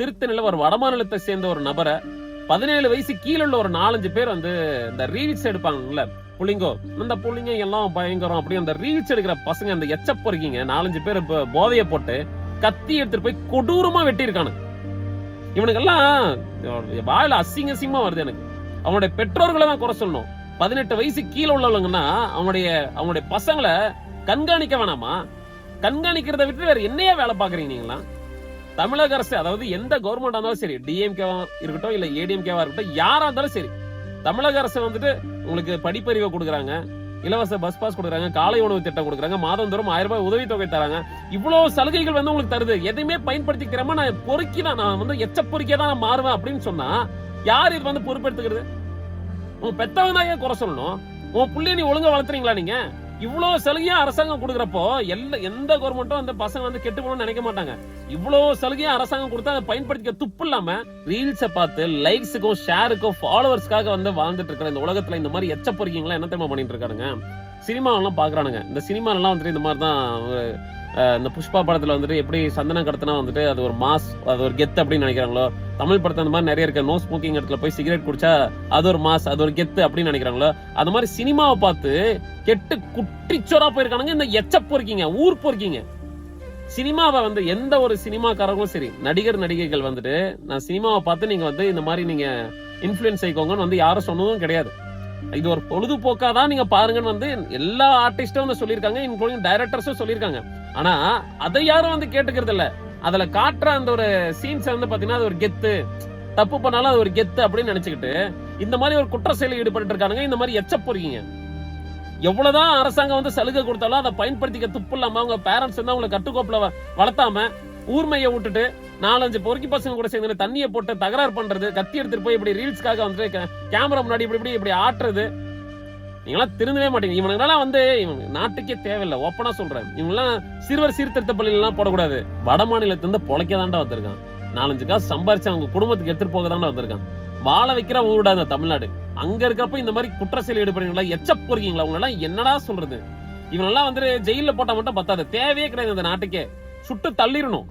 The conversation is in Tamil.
திருத்தணில ஒரு வடமாநிலத்தை சேர்ந்த ஒரு நபரை 17 வயசு கீழே உள்ள ஒரு 4-5 பேர் வந்து இந்த ரீல்ஸ் எடுப்பாங்கல்ல, புள்ளிங்கோ, இந்த புள்ளிங்க எல்லாம் பயங்கரம் அப்படி அந்த ரீல்ஸ் எடுக்கிற பசங்க, அந்த எச்சப் பொறுக்கிங்க 4-5 பேர் போதைய போட்டு கத்தி எடுத்துட்டு போய் கொடூரமா வெட்டியிருக்கானு. இவனுக்கெல்லாம் வாயில அசிங்கமா வருது எனக்கு. அவனுடைய பெற்றோர்களை தான் குறை சொல்லணும். 18 வயசு கீழே உள்ளவங்கன்னா அவனுடைய பசங்களை கண்காணிக்க வேணாமா? கண்காணிக்கிறத விட்டு வேற என்னையா வேலை பாக்குறீங்க நீங்களா? தமிழக அரசு, அதாவது எந்த கவர்மெண்ட் இருந்தாலும் சரி, டிஎம்கேவா இருக்கட்டும் இல்ல ஏடிஎம்கேவா இருக்கட்டும், யாரா இருந்தாலும் சரி, தமிழக அரசு வந்துட்டு உங்களுக்கு படிப்பறிவை கொடுக்குறாங்க, இலவச பஸ் பாஸ் கொடுக்குறாங்க, காலை உணவு திட்டம் கொடுக்குறாங்க, மாதந்தோறும் 1000 ரூபாய் உதவித்தொகை தராங்க. இவ்வளவு சலுகைகள் வந்து உங்களுக்கு தருது. எதையுமே பயன்படுத்திக்கிறமா நான் பொறுக்கிதான், நான் வந்து எச்ச பொறுக்கியா தான் மாறுவேன் அப்படின்னு சொன்னா யார் இது வந்து பொறுப்பெடுத்துக்கிறது? உங்க பெத்தவங்க தான் ஏன் குறை சொல்லணும்? உன் புள்ளைய நீ ஒழுங்கா வளர்த்துறீங்களா? நீங்க இவ்வளவு சலுகையா அரசாங்கம் கொடுக்கறப்போ எந்த கவர்மெண்ட்டும் அந்த பசங்க வந்து கெட்டு போகணும்னு நினைக்க மாட்டாங்க. இவ்வளவு சலுகையா அரசாங்கம் கொடுத்தா அதை பயன்படுத்திக்க துப்பு இல்லாம ரீல்ஸை பார்த்து லைக்ஸுக்கும் ஷேருக்கும் ஃபாலோவர்ஸ்க்காக வந்து வாழ்ந்துட்டு இருக்கிற இந்த உலகத்துல இந்த மாதிரி எச்ச பொறுக்கிங்களா என்ன தெரியுமா பண்ணிட்டு இருக்கானுங்க? சினிமாவெல்லாம் பாக்குறானுங்க. இந்த சினிமாலாம் வந்துட்டு இந்த மாதிரி தான். இந்த புஷ்பா படத்துல வந்துட்டு எப்படி சந்தனம் கடத்தினா வந்துட்டு அது ஒரு மாஸ், அது ஒரு கெத்து அப்படின்னு நினைக்கிறாங்களோ, தமிழ் படத்துல அந்த மாதிரி நிறைய இருக்க நோ ஸ்மோக்கிங் இடத்துல போய் சிகரெட் குடிச்சா அது ஒரு மாஸ், அது ஒரு கெத்து அப்படின்னு நினைக்கிறாங்களோ, அது மாதிரி சினிமாவை பார்த்து கெட்டு குட்டிச்சோரா போயிருக்கானுங்க இந்த எச்ச பொறுக்கிங்க, ஊர் பொறுக்கிங்க. சினிமாவை வந்து எந்த ஒரு சினிமாக்காரங்களும் சரி, நடிகர் நடிகைகள் வந்துட்டு நான் சினிமாவை பார்த்து நீங்க வந்து இந்த மாதிரி நீங்க இன்ஃபுளுன்ஸ் ஆயிக்கோங்கன்னு வந்து யாரும் சொன்னதும் கிடையாது. இது ஒரு பொழுதுபோக்கா தான் நீங்க பாருங்கன்னு வந்து எல்லா ஆர்டிஸ்டும் வந்து சொல்லியிருக்காங்க, இன்க்ளூடிங் டைரக்டர்ஸும் சொல்லியிருக்காங்க. ஆனா அதை யாரும் வந்து கேட்டுக்கிறது இல்ல. அதுல காட்டுற அந்த ஒரு சீன்ஸ் வந்து பாத்தீங்கன்னா அது ஒரு கெத்து, தப்பு பண்ணாலும் அது ஒரு கெத்து அப்படின்னு நினைச்சுக்கிட்டு இந்த மாதிரி ஒரு குற்ற செயலில் ஈடுபட்டு இருக்கானுங்க. இந்த மாதிரி எச்ச பொறுக்கிங்க. எவ்வளவுதான் அரசாங்கம் வந்து சலுகை கொடுத்தாலும் அதை பயன்படுத்திக்க துப்பு இல்லாம அவங்க பேரண்ட்ஸ் வந்து அவங்களை கட்டுக்கோப்புல வளர்த்தாம ஊர்மையை விட்டுட்டு 4-5 பொறுக்கி பசங்க கூட சேர்ந்து தண்ணியை போட்டு தகராறு பண்றது, கத்தி எடுத்துட்டு போய் இப்படி ரீல்ஸ்க்காக வந்துட்டு கேமரா முன்னாடி இப்படி ஆட்டுறது, நீங்களாம் திருந்தவே மாட்டீங்க. இவனுங்களாம் வந்து இவங்க நாட்டுக்கே தேவையில்லை. ஓப்பனா சொல்றேன், இவங்கெல்லாம் சிறுவர் சீர்திருத்த பள்ளியில எல்லாம் போடக்கூடாது. வட மாநிலத்திலிருந்து பொழைக்க தாண்டா வந்திருக்கான். 4-5 காசு சம்பாரிச்சு அவங்க குடும்பத்துக்கு எடுத்துட்டு போக தாண்டா வந்திருக்கான். வாழ வைக்கிற ஊருடா இந்த தமிழ்நாடு. அங்க இருக்கப்ப இந்த மாதிரி குற்ற செயல் ஈடுபடுறீங்களா, எச்ச பொறுக்கீங்களா? உங்களெல்லாம் என்னடா சொல்றது? இவனெல்லாம் வந்து ஜெயில போட்டா மட்டும் பத்தாது, தேவையே கிடையாது இந்த நாட்டுக்கே. சுட்டு தள்ளிடணும்.